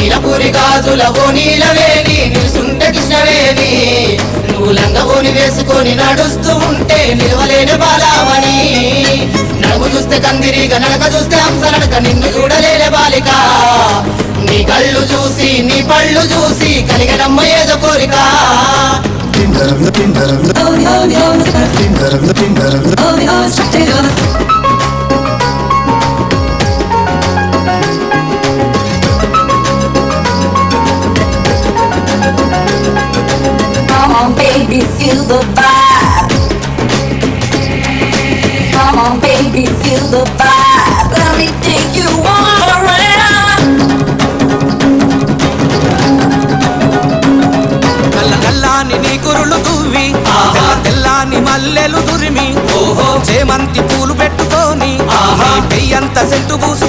నీలపూరి గాజుల ఓ నీలవేణి నిలుసుంటే కృష్ణవేణి నువ్వు లంగవోని వేసుకొని నడుస్తూ ఉంటే నిలవలేని బాలామణి నడుము చూస్తే కందిరిగా నడక చూస్తే హంసనడక నిన్ను చూడలేని బాలిక నీ కళ్ళు చూసి నీ పళ్ళు చూసి కలిగనమ్మ ఏదో కోరిక Come on baby, feel the vibe. Come on baby, feel the vibe. Let me take you on a ride. కల్ల కల్లాని నీ కురులు దువ్వి తెల్లాని మల్లెలు దురిమి చేమంతి పూలు పెట్టుకొని పెయ్యంత సెంటు పూసు